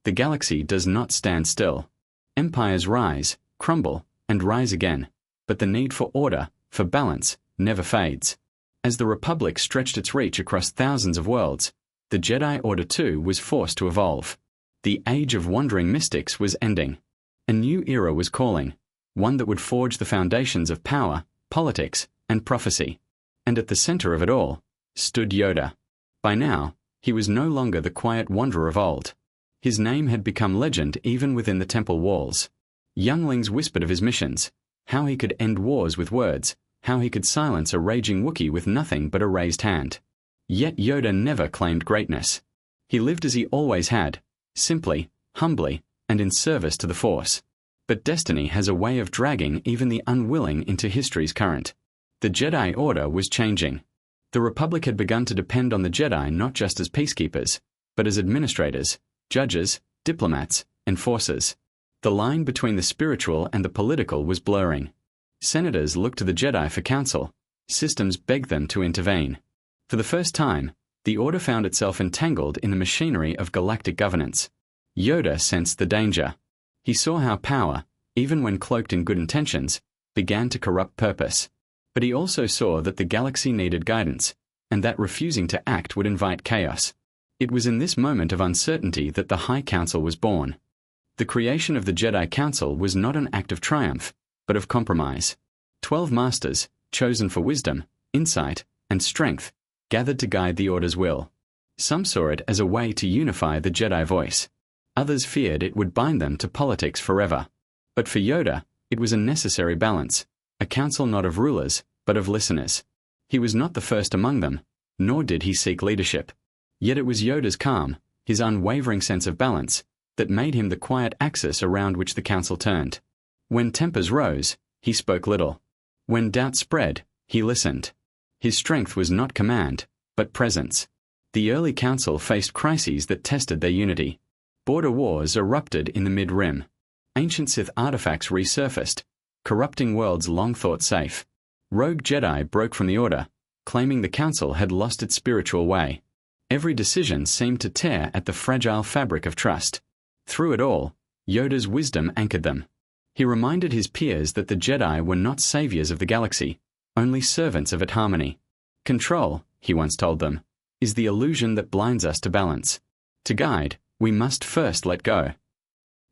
The galaxy does not stand still. Empires rise, crumble, and rise again, but the need for order, for balance, never fades. As the Republic stretched its reach across thousands of worlds, the Jedi Order too was forced to evolve. The age of wandering mystics was ending. A new era was calling, one that would forge the foundations of power, politics, and prophecy. And at the center of it all stood Yoda. By now, he was no longer the quiet wanderer of old. His name had become legend even within the temple walls. Younglings whispered of his missions, how he could end wars with words, how he could silence a raging Wookiee with nothing but a raised hand. Yet Yoda never claimed greatness. He lived as he always had, simply, humbly, and in service to the Force. But destiny has a way of dragging even the unwilling into history's current. The Jedi Order was changing. The Republic had begun to depend on the Jedi not just as peacekeepers, but as administrators, judges, diplomats, enforcers. The line between the spiritual and the political was blurring. Senators looked to the Jedi for counsel. Systems begged them to intervene. For the first time, the Order found itself entangled in the machinery of galactic governance. Yoda sensed the danger. He saw how power, even when cloaked in good intentions, began to corrupt purpose. But he also saw that the galaxy needed guidance, and that refusing to act would invite chaos. It was in this moment of uncertainty that the High Council was born. The creation of the Jedi Council was not an act of triumph, but of compromise. 12 masters, chosen for wisdom, insight, and strength, gathered to guide the Order's will. Some saw it as a way to unify the Jedi voice. Others feared it would bind them to politics forever. But for Yoda, it was a necessary balance, a council not of rulers, but of listeners. He was not the first among them, nor did he seek leadership. Yet it was Yoda's calm, his unwavering sense of balance, that made him the quiet axis around which the council turned. When tempers rose, he spoke little. When doubt spread, he listened. His strength was not command, but presence. The early council faced crises that tested their unity. Border wars erupted in the Mid-Rim. Ancient Sith artifacts resurfaced, corrupting worlds long thought safe. Rogue Jedi broke from the Order, claiming the council had lost its spiritual way. Every decision seemed to tear at the fragile fabric of trust. Through it all, Yoda's wisdom anchored them. He reminded his peers that the Jedi were not saviors of the galaxy, only servants of its harmony. Control, he once told them, is the illusion that blinds us to balance. To guide, we must first let go.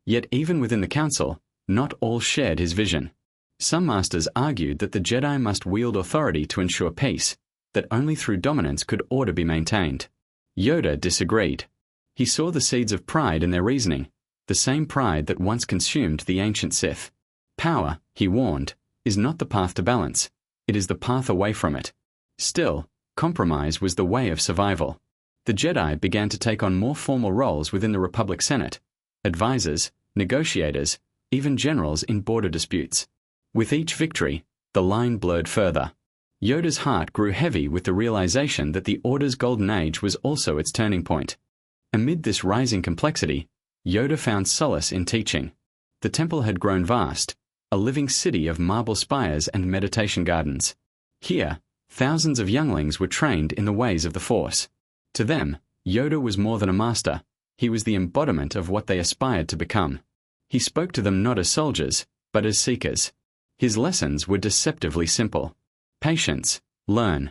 Yet even within the council, not all shared his vision. Some masters argued that the Jedi must wield authority to ensure peace, that only through dominance could order be maintained. Yoda disagreed. He saw the seeds of pride in their reasoning, the same pride that once consumed the ancient Sith. Power, he warned, is not the path to balance, it is the path away from it. Still, compromise was the way of survival. The Jedi began to take on more formal roles within the Republic Senate, advisors, negotiators, even generals in border disputes. With each victory, the line blurred further. Yoda's heart grew heavy with the realization that the Order's golden age was also its turning point. Amid this rising complexity, Yoda found solace in teaching. The temple had grown vast, a living city of marble spires and meditation gardens. Here, thousands of younglings were trained in the ways of the Force. To them, Yoda was more than a master, he was the embodiment of what they aspired to become. He spoke to them not as soldiers, but as seekers. His lessons were deceptively simple. Patience, learn.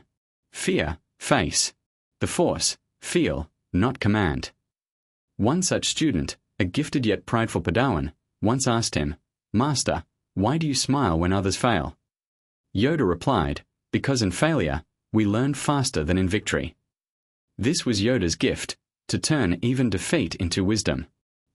Fear, face. The Force, feel, not command. One such student, a gifted yet prideful Padawan, once asked him, "Master, why do you smile when others fail?" Yoda replied, "Because in failure, we learn faster than in victory." This was Yoda's gift, to turn even defeat into wisdom.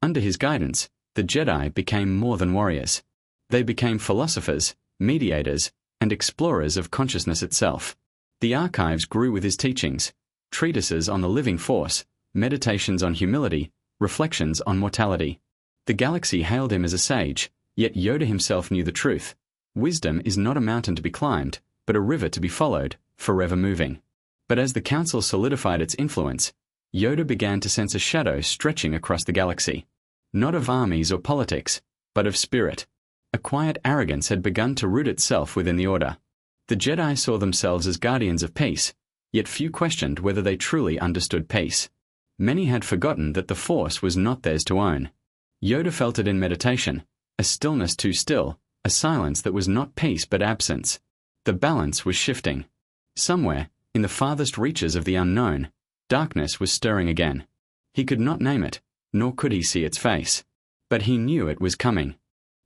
Under his guidance, the Jedi became more than warriors. They became philosophers, mediators, and explorers of consciousness itself. The archives grew with his teachings, treatises on the living Force, meditations on humility, reflections on mortality. The galaxy hailed him as a sage, yet Yoda himself knew the truth. Wisdom is not a mountain to be climbed, but a river to be followed, forever moving. But as the council solidified its influence, Yoda began to sense a shadow stretching across the galaxy. Not of armies or politics, but of spirit. A quiet arrogance had begun to root itself within the Order. The Jedi saw themselves as guardians of peace, yet few questioned whether they truly understood peace. Many had forgotten that the Force was not theirs to own. Yoda felt it in meditation, a stillness too still, a silence that was not peace but absence. The balance was shifting. Somewhere, in the farthest reaches of the unknown, darkness was stirring again. He could not name it, nor could he see its face. But he knew it was coming.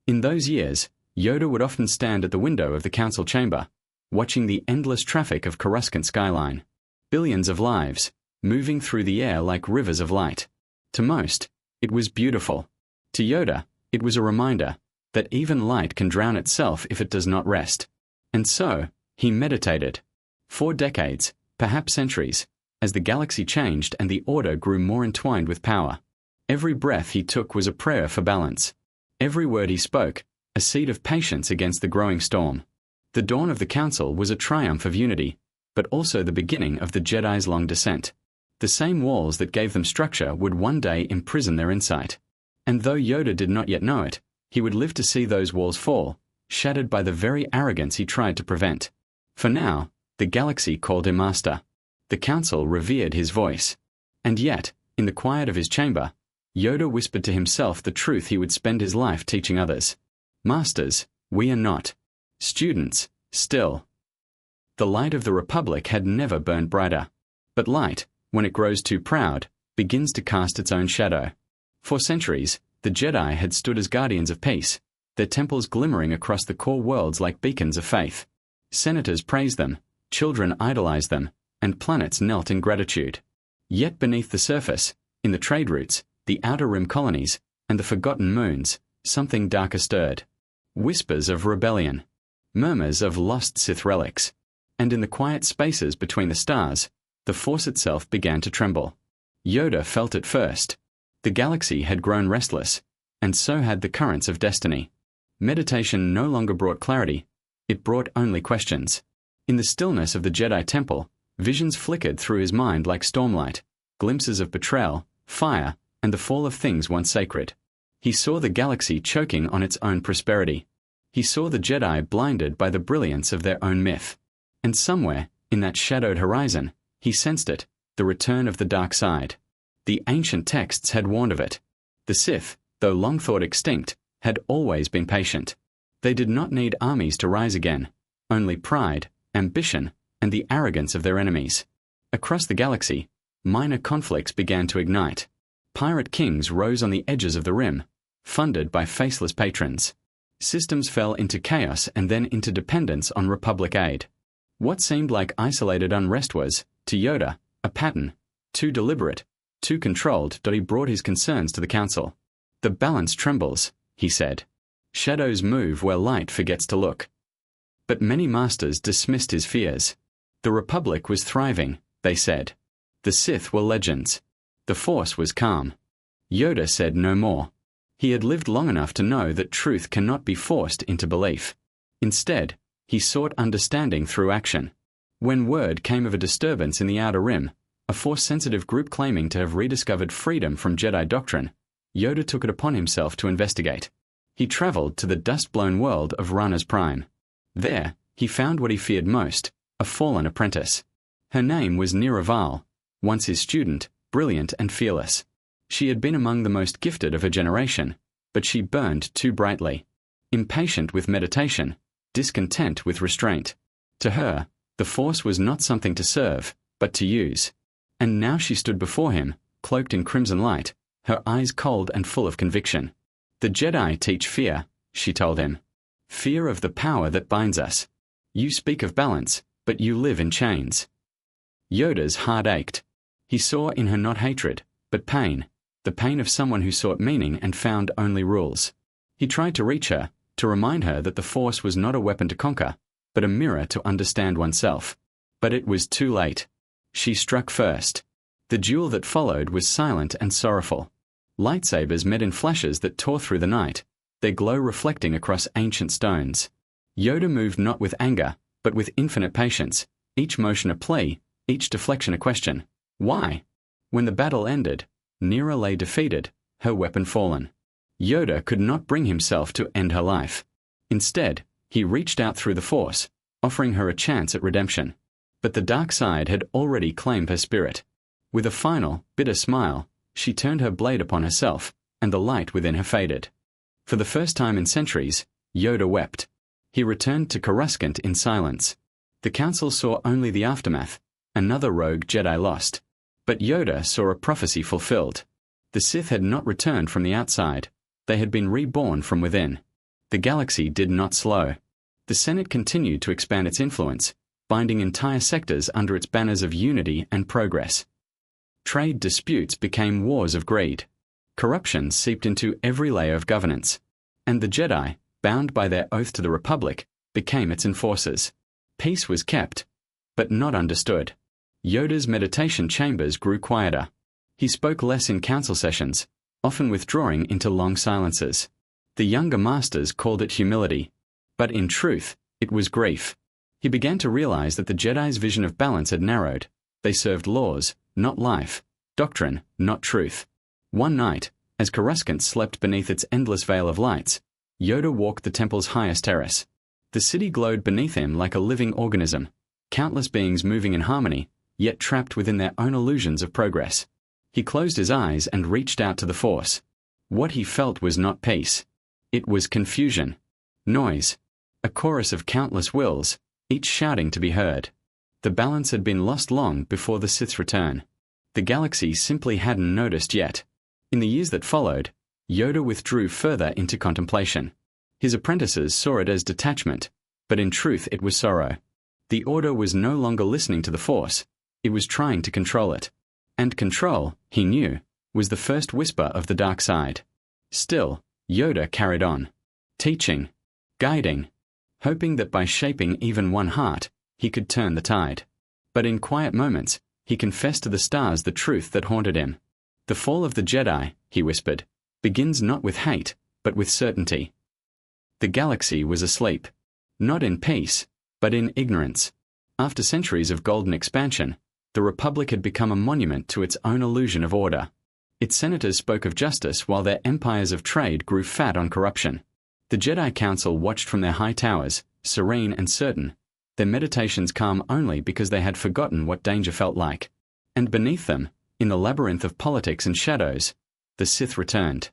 In those years, Yoda would often stand at the window of the council chamber, watching the endless traffic of Coruscant skyline. Billions of lives, moving through the air like rivers of light. To most, it was beautiful. To Yoda, it was a reminder that even light can drown itself if it does not rest. And so, he meditated. For decades, perhaps centuries, as the galaxy changed and the Order grew more entwined with power. Every breath he took was a prayer for balance. Every word he spoke, a seed of patience against the growing storm. The dawn of the Council was a triumph of unity, but also the beginning of the Jedi's long descent. The same walls that gave them structure would one day imprison their insight. And though Yoda did not yet know it, he would live to see those walls fall, shattered by the very arrogance he tried to prevent. For now, the galaxy called him master. The Council revered his voice. And yet, in the quiet of his chamber, Yoda whispered to himself the truth he would spend his life teaching others. Masters, we are not. Students, still. The light of the Republic had never burned brighter. But light, when it grows too proud, begins to cast its own shadow. For centuries, the Jedi had stood as guardians of peace, their temples glimmering across the core worlds like beacons of faith. Senators praised them, children idolized them, and planets knelt in gratitude. Yet beneath the surface, in the trade routes, the outer rim colonies, and the forgotten moons, something darker stirred. Whispers of rebellion, murmurs of lost Sith relics, and in the quiet spaces between the stars, the Force itself began to tremble. Yoda felt it first. The galaxy had grown restless, and so had the currents of destiny. Meditation no longer brought clarity, it brought only questions. In the stillness of the Jedi Temple, visions flickered through his mind like stormlight, glimpses of betrayal, fire, and the fall of things once sacred. He saw the galaxy choking on its own prosperity. He saw the Jedi blinded by the brilliance of their own myth. And somewhere, in that shadowed horizon, he sensed it, the return of the dark side. The ancient texts had warned of it. The Sith, though long thought extinct, had always been patient. They did not need armies to rise again, only pride, ambition, and the arrogance of their enemies. Across the galaxy, minor conflicts began to ignite. Pirate kings rose on the edges of the rim, funded by faceless patrons. Systems fell into chaos and then into dependence on Republic aid. What seemed like isolated unrest was, to Yoda, a pattern, too deliberate, too controlled that he brought his concerns to the Council. The balance trembles, he said. Shadows move where light forgets to look. But many masters dismissed his fears. The Republic was thriving, they said. The Sith were legends. The Force was calm. Yoda said no more. He had lived long enough to know that truth cannot be forced into belief. Instead, he sought understanding through action. When word came of a disturbance in the Outer Rim, a Force-sensitive group claiming to have rediscovered freedom from Jedi doctrine, Yoda took it upon himself to investigate. He traveled to the dust-blown world of Rana's Prime. There, he found what he feared most, a fallen apprentice. Her name was Niraval, once his student, brilliant and fearless. She had been among the most gifted of her generation, but she burned too brightly. Impatient with meditation, discontent with restraint. To her, the Force was not something to serve, but to use. And now she stood before him, cloaked in crimson light, her eyes cold and full of conviction. The Jedi teach fear, she told him. Fear of the power that binds us. You speak of balance, but you live in chains. Yoda's heart ached. He saw in her not hatred, but pain, the pain of someone who sought meaning and found only rules. He tried to reach her, to remind her that the Force was not a weapon to conquer, but a mirror to understand oneself. But it was too late. She struck first. The duel that followed was silent and sorrowful. Lightsabers met in flashes that tore through the night, their glow reflecting across ancient stones. Yoda moved not with anger, but with infinite patience, each motion a plea, each deflection a question. Why? When the battle ended, Nira lay defeated, her weapon fallen. Yoda could not bring himself to end her life. Instead, he reached out through the Force, offering her a chance at redemption. But the dark side had already claimed her spirit. With a final, bitter smile, she turned her blade upon herself, and the light within her faded. For the first time in centuries, Yoda wept. He returned to Coruscant in silence. The Council saw only the aftermath, another rogue Jedi lost. But Yoda saw a prophecy fulfilled. The Sith had not returned from the outside. They had been reborn from within. The galaxy did not slow. The Senate continued to expand its influence, binding entire sectors under its banners of unity and progress. Trade disputes became wars of greed. Corruption seeped into every layer of governance. And the Jedi, bound by their oath to the Republic, became its enforcers. Peace was kept, but not understood. Yoda's meditation chambers grew quieter. He spoke less in council sessions, often withdrawing into long silences. The younger masters called it humility, but in truth, it was grief. He began to realize that the Jedi's vision of balance had narrowed. They served laws, not life, doctrine, not truth. One night, as Coruscant slept beneath its endless veil of lights, Yoda walked the temple's highest terrace. The city glowed beneath him like a living organism, countless beings moving in harmony, yet trapped within their own illusions of progress. He closed his eyes and reached out to the Force. What he felt was not peace. It was confusion. Noise. A chorus of countless wills, each shouting to be heard. The balance had been lost long before the Sith's return. The galaxy simply hadn't noticed yet. In the years that followed, Yoda withdrew further into contemplation. His apprentices saw it as detachment, but in truth it was sorrow. The Order was no longer listening to the Force. It was trying to control it. And control, he knew, was the first whisper of the dark side. Still, Yoda carried on, teaching, guiding, hoping that by shaping even one heart, he could turn the tide. But in quiet moments, he confessed to the stars the truth that haunted him. The fall of the Jedi, he whispered, begins not with hate, but with certainty. The galaxy was asleep. Not in peace, but in ignorance. After centuries of golden expansion, the Republic had become a monument to its own illusion of order. Its senators spoke of justice while their empires of trade grew fat on corruption. The Jedi Council watched from their high towers, serene and certain, their meditations calm only because they had forgotten what danger felt like. And beneath them, in the labyrinth of politics and shadows, the Sith returned.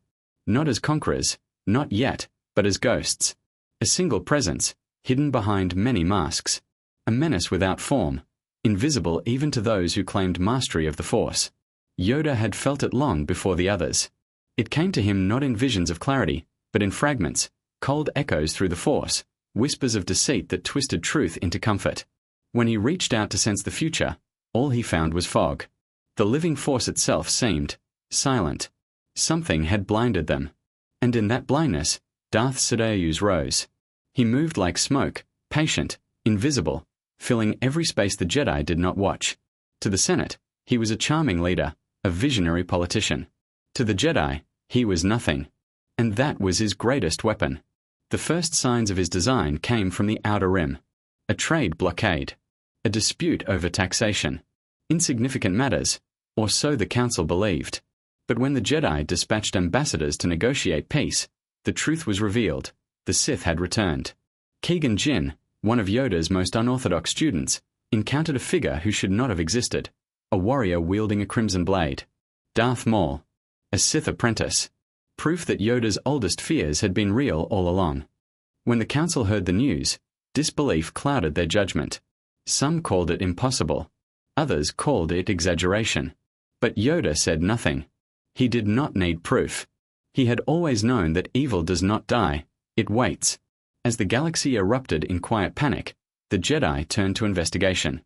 Not as conquerors, not yet, but as ghosts. A single presence, hidden behind many masks. A menace without form, invisible even to those who claimed mastery of the Force. Yoda had felt it long before the others. It came to him not in visions of clarity, but in fragments, cold echoes through the Force, whispers of deceit that twisted truth into comfort. When he reached out to sense the future, all he found was fog. The living Force itself seemed silent. Something had blinded them. And in that blindness, Darth Sidious rose. He moved like smoke, patient, invisible, filling every space the Jedi did not watch. To the Senate, he was a charming leader, a visionary politician. To the Jedi, he was nothing. And that was his greatest weapon. The first signs of his design came from the Outer Rim. A trade blockade. A dispute over taxation. Insignificant matters, or so the Council believed. But when the Jedi dispatched ambassadors to negotiate peace, the truth was revealed. The Sith had returned. Qui-Gon Jinn, one of Yoda's most unorthodox students, encountered a figure who should not have existed, a warrior wielding a crimson blade. Darth Maul, a Sith apprentice. Proof that Yoda's oldest fears had been real all along. When the Council heard the news, disbelief clouded their judgment. Some called it impossible. Others called it exaggeration. But Yoda said nothing. He did not need proof. He had always known that evil does not die, it waits. As the galaxy erupted in quiet panic, the Jedi turned to investigation.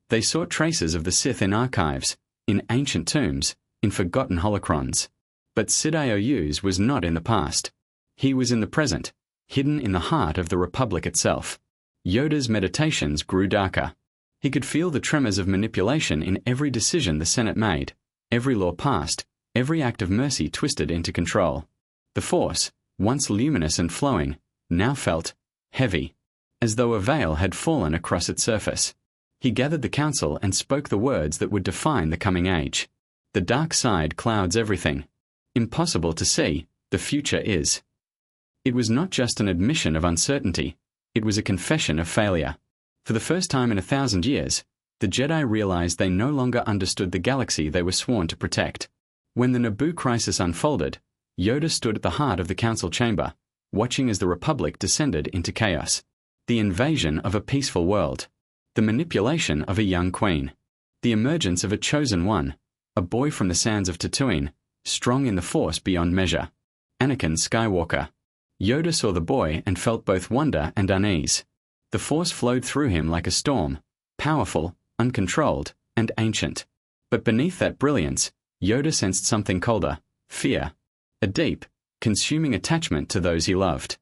They sought traces of the Sith in archives, in ancient tombs, in forgotten holocrons. But Sidious was not in the past. He was in the present, hidden in the heart of the Republic itself. Yoda's meditations grew darker. He could feel the tremors of manipulation in every decision the Senate made, every law passed, every act of mercy twisted into control. The Force, once luminous and flowing, now felt heavy, as though a veil had fallen across its surface. He gathered the Council and spoke the words that would define the coming age. The dark side clouds everything. Impossible to see, the future is. It was not just an admission of uncertainty, it was a confession of failure. For the first time in 1,000 years, The Jedi realized they no longer understood the galaxy they were sworn to protect. When the Naboo crisis unfolded, Yoda stood at the heart of the council chamber, watching as the Republic descended into chaos. The invasion of a peaceful world. The manipulation of a young queen. The emergence of a chosen one, a boy from the sands of Tatooine, strong in the Force beyond measure. Anakin Skywalker. Yoda saw the boy and felt both wonder and unease. The Force flowed through him like a storm, powerful, uncontrolled, and ancient. But beneath that brilliance, Yoda sensed something colder, fear. A deep, consuming attachment to those he loved.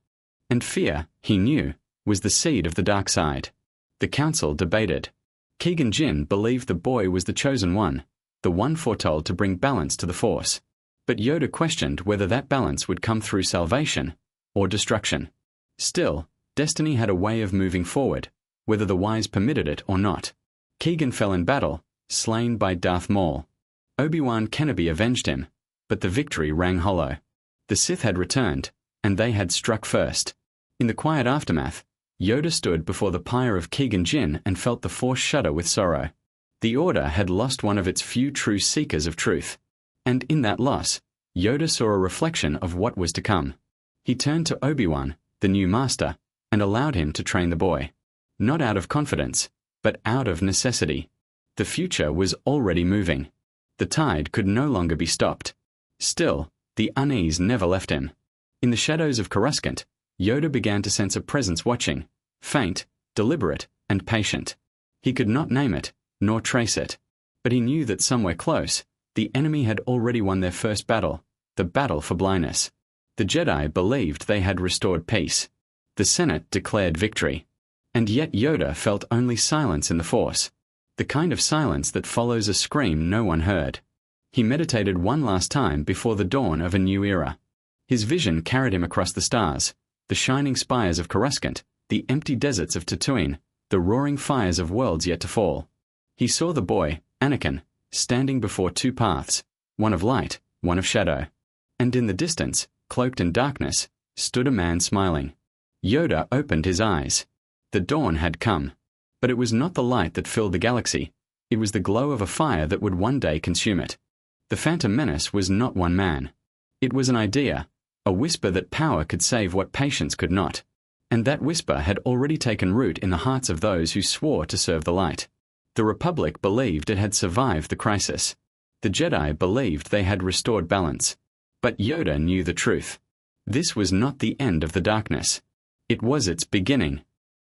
And fear, he knew, was the seed of the dark side. The council debated. Qui-Gon Jinn believed the boy was the chosen one, the one foretold to bring balance to the Force. But Yoda questioned whether that balance would come through salvation or destruction. Still, destiny had a way of moving forward, whether the wise permitted it or not. Qui-Gon fell in battle, slain by Darth Maul. Obi-Wan Kenobi avenged him, but the victory rang hollow. The Sith had returned, and they had struck first. In the quiet aftermath, Yoda stood before the pyre of Qui-Gon Jinn and felt the Force shudder with sorrow. The Order had lost one of its few true seekers of truth. And in that loss, Yoda saw a reflection of what was to come. He turned to Obi-Wan, the new master, and allowed him to train the boy. Not out of confidence, but out of necessity. The future was already moving. The tide could no longer be stopped. Still, the unease never left him. In the shadows of Coruscant, Yoda began to sense a presence watching, faint, deliberate, and patient. He could not name it, nor trace it, but he knew that somewhere close, the enemy had already won their first battle, the battle for blindness. The Jedi believed they had restored peace. The Senate declared victory. And yet Yoda felt only silence in the Force, the kind of silence that follows a scream no one heard. He meditated one last time before the dawn of a new era. His vision carried him across the stars, the shining spires of Coruscant, the empty deserts of Tatooine, the roaring fires of worlds yet to fall. He saw the boy, Anakin, standing before two paths, one of light, one of shadow. And in the distance, cloaked in darkness, stood a man smiling. Yoda opened his eyes. The dawn had come. But it was not the light that filled the galaxy. It was the glow of a fire that would one day consume it. The Phantom Menace was not one man. It was an idea, a whisper that power could save what patience could not. And that whisper had already taken root in the hearts of those who swore to serve the light. The Republic believed it had survived the crisis. The Jedi believed they had restored balance. But Yoda knew the truth. This was not the end of the darkness. It was its beginning.